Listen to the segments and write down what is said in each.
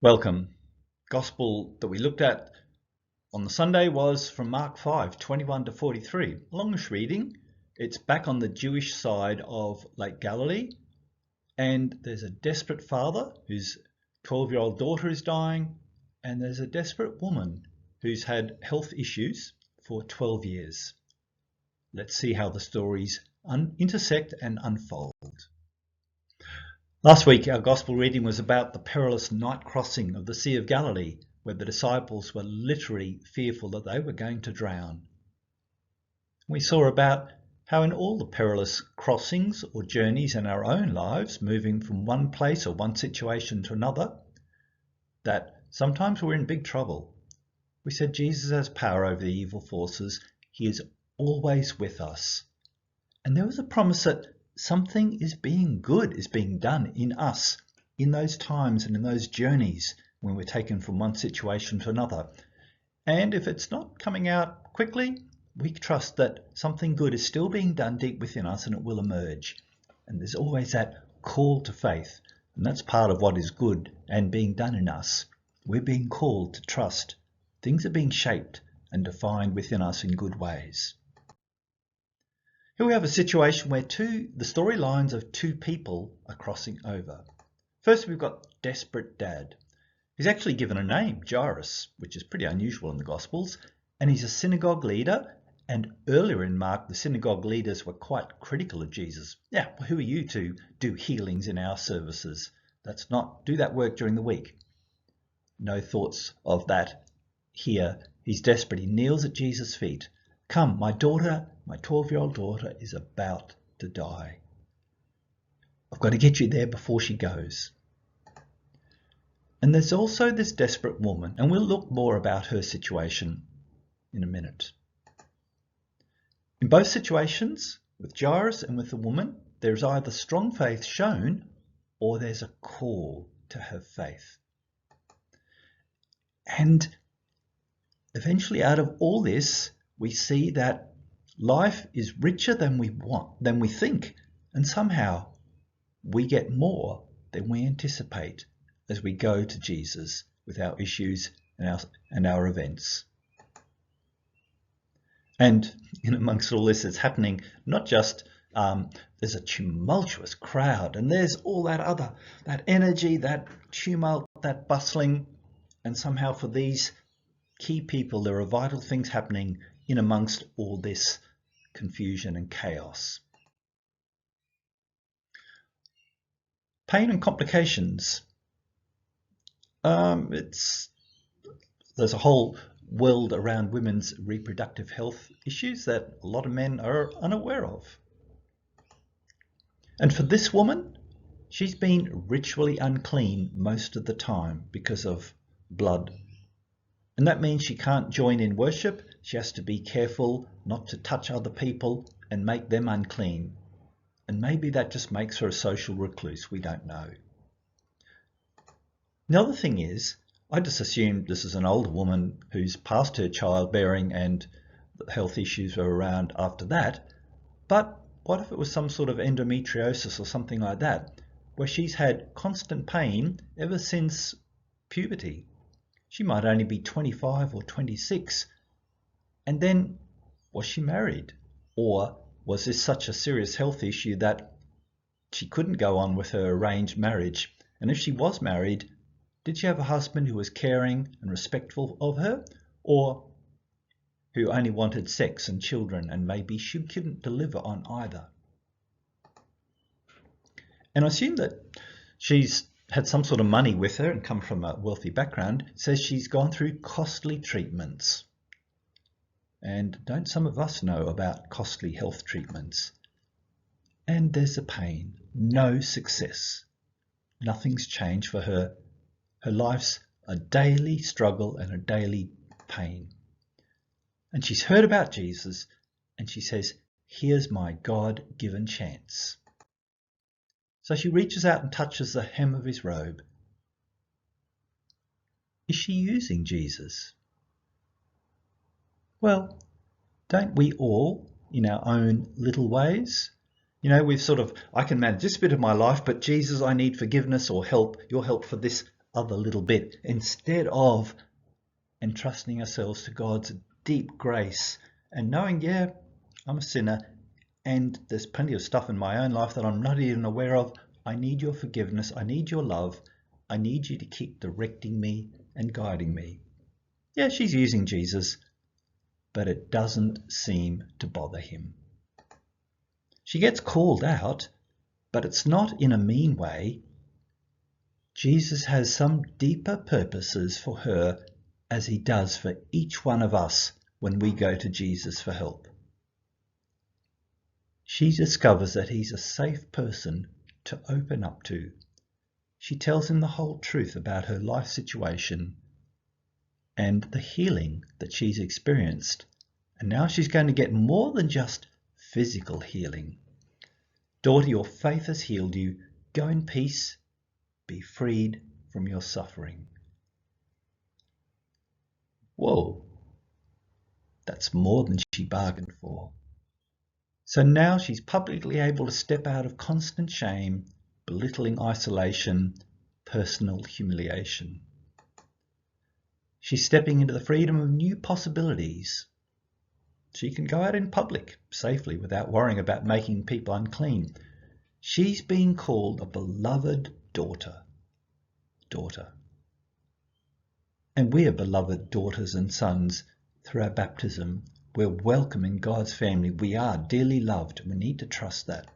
Welcome. Gospel that we looked at on the Sunday was from Mark 5:21 to 43. Longish reading. It's back on the Jewish side of Lake Galilee, and there's a desperate father whose 12-year-old daughter is dying, and there's a desperate woman who's had health issues for 12 years. Let's see how the stories intersect and unfold. Last week, our gospel reading was about the perilous night crossing of the Sea of Galilee, where the disciples were literally fearful that they were going to drown. We saw about how in all the perilous crossings or journeys in our own lives, moving from one place or one situation to another, that sometimes we're in big trouble. We said Jesus has power over the evil forces. He is always with us. And there was a promise that something is being done in us in those times and in those journeys when we're taken from one situation to another. And if it's not coming out quickly, we trust that something good is still being done deep within us and it will emerge. And there's always that call to faith. And that's part of what is good and being done in us. We're being called to trust. Things are being shaped and defined within us in good ways. Here we have a situation where the storylines of two people are crossing over. First, we've got desperate dad. He's actually given a name, Jairus, which is pretty unusual in the Gospels, and he's a synagogue leader. And earlier in Mark, the synagogue leaders were quite critical of Jesus. Yeah, well, who are you to do healings in our services? Let's not do that work during the week. No thoughts of that here. He's desperate. He kneels at Jesus' feet. Come, my daughter, my 12-year-old daughter is about to die. I've got to get you there before she goes. And there's also this desperate woman, and we'll look more about her situation in a minute. In both situations, with Jairus and with the woman, there's either strong faith shown or there's a call to have faith. And eventually out of all this, we see that life is richer than we think, and somehow we get more than we anticipate as we go to Jesus with our issues and our events. And in amongst all this, it's happening not just there's a tumultuous crowd, and there's all that energy, that tumult, that bustling, and somehow for these key people, there are vital things happening in amongst all this confusion and chaos. Pain and complications. There's a whole world around women's reproductive health issues that a lot of men are unaware of. And for this woman, she's been ritually unclean most of the time because of blood. And that means she can't join in worship. She has to be careful not to touch other people and make them unclean. And maybe that just makes her a social recluse. We don't know. The other thing is, I just assumed this is an older woman who's past her childbearing and the health issues were around after that. But what if it was some sort of endometriosis or something like that, where she's had constant pain ever since puberty? She might only be 25 or 26. And then, was she married? Or was this such a serious health issue that she couldn't go on with her arranged marriage? And if she was married, did she have a husband who was caring and respectful of her? Or who only wanted sex and children, and maybe she couldn't deliver on either? And I assume that she's had some sort of money with her and come from a wealthy background. It says she's gone through costly treatments. And don't some of us know about costly health treatments? And there's a pain, no success. Nothing's changed for her. Her life's a daily struggle and a daily pain. And she's heard about Jesus and she says, here's my God-given chance. So she reaches out and touches the hem of his robe. Is she using Jesus? Well, don't we all, in our own little ways? You know, I can manage this bit of my life, but Jesus, I need forgiveness or help, your help for this other little bit instead of entrusting ourselves to God's deep grace and knowing, yeah, I'm a sinner and there's plenty of stuff in my own life that I'm not even aware of. I need your forgiveness. I need your love. I need you to keep directing me and guiding me. Yeah, she's using Jesus, but it doesn't seem to bother him. She gets called out, but it's not in a mean way. Jesus has some deeper purposes for her, as he does for each one of us when we go to Jesus for help. She discovers that he's a safe person to open up to. She tells him the whole truth about her life situation and the healing that she's experienced. And now she's going to get more than just physical healing. Daughter, your faith has healed you. Go in peace. Be freed from your suffering. Whoa, that's more than she bargained for. So now she's publicly able to step out of constant shame, belittling isolation, personal humiliation. She's stepping into the freedom of new possibilities. She can go out in public safely without worrying about making people unclean. She's being called a beloved daughter. And we are beloved daughters and sons through our baptism. We're welcome in God's family. We are dearly loved. We need to trust that.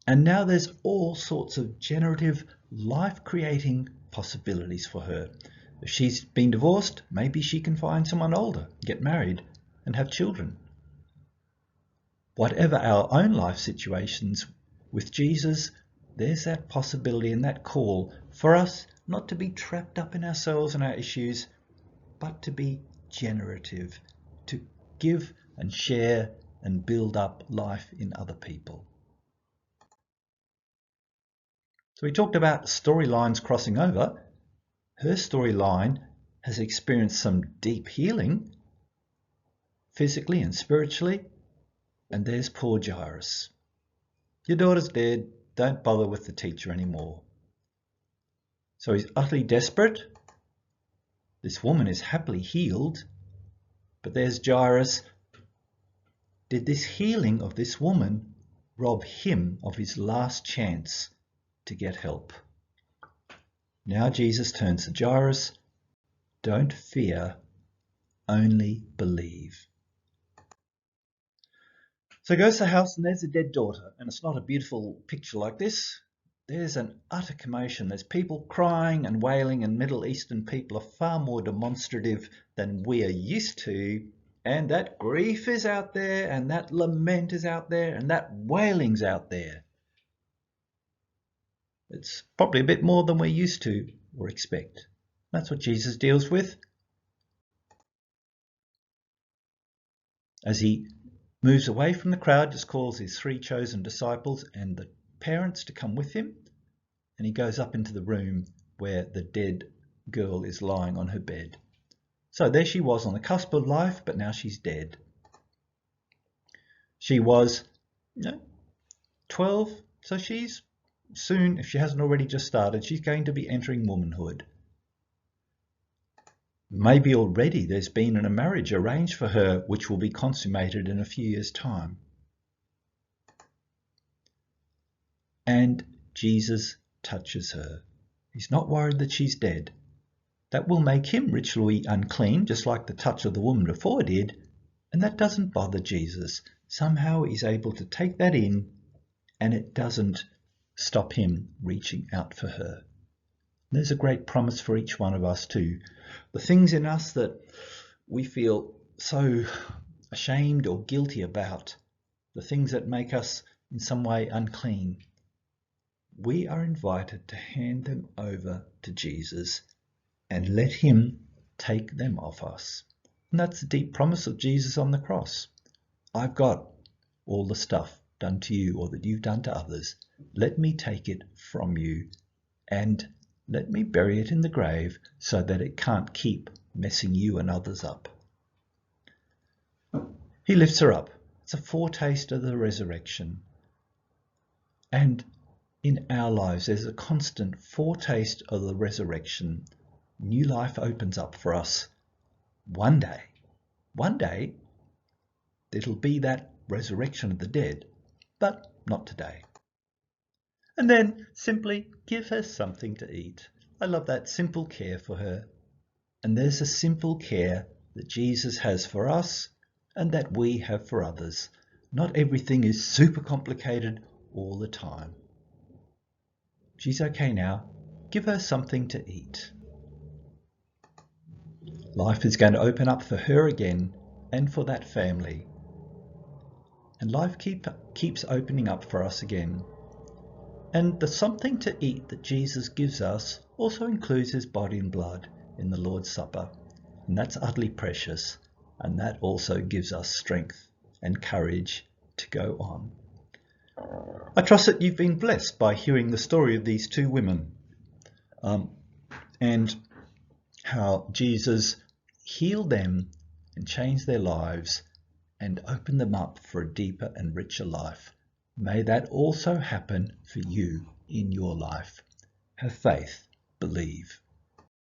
And now there's all sorts of generative, life-creating possibilities for her. If she's been divorced, maybe she can find someone older, get married, and have children. Whatever our own life situations, with Jesus, there's that possibility and that call for us not to be trapped up in ourselves and our issues, but to be generative, to give and share and build up life in other people. So we talked about storylines crossing over. Her storyline has experienced some deep healing, physically and spiritually, and there's poor Jairus. Your daughter's dead, don't bother with the teacher anymore. So he's utterly desperate. This woman is happily healed, but there's Jairus. Did this healing of this woman rob him of his last chance to get help? Now Jesus turns to Jairus. Don't fear, only believe. So he goes to the house and there's a dead daughter, and it's not a beautiful picture like this. There's an utter commotion. There's people crying and wailing, and Middle Eastern people are far more demonstrative than we are used to. And that grief is out there, and that lament is out there, and that wailing's out there. It's probably a bit more than we're used to or expect. That's what Jesus deals with. As he moves away from the crowd, just calls his 3 chosen disciples and the parents to come with him, and he goes up into the room where the dead girl is lying on her bed. So there she was on the cusp of life, but now she's dead. She was 12, so she's soon, if she hasn't already just started, she's going to be entering womanhood. Maybe already there's been a marriage arranged for her, which will be consummated in a few years' time. And Jesus touches her. He's not worried that she's dead. That will make him ritually unclean, just like the touch of the woman before did, and that doesn't bother Jesus. Somehow he's able to take that in, and it doesn't stop him reaching out for her. There's a great promise for each one of us too. The things in us that we feel so ashamed or guilty about, the things that make us in some way unclean, we are invited to hand them over to Jesus and let him take them off us. And that's the deep promise of Jesus on the cross. I've got all the stuff done to you or that you've done to others. Let me take it from you and let me bury it in the grave so that it can't keep messing you and others up. He lifts her up. It's a foretaste of the resurrection. And in our lives, there's a constant foretaste of the resurrection. New life opens up for us. One day, it'll be that resurrection of the dead, but not today. And then simply give her something to eat. I love that simple care for her. And there's a simple care that Jesus has for us and that we have for others. Not everything is super complicated all the time. She's okay now. Give her something to eat. Life is going to open up for her again and for that family. And life keeps opening up for us again. And the something to eat that Jesus gives us also includes his body and blood in the Lord's Supper. And that's utterly precious. And that also gives us strength and courage to go on. I trust that you've been blessed by hearing the story of these two women and how Jesus healed them and changed their lives and opened them up for a deeper and richer life. May that also happen for you in your life. Have faith, believe.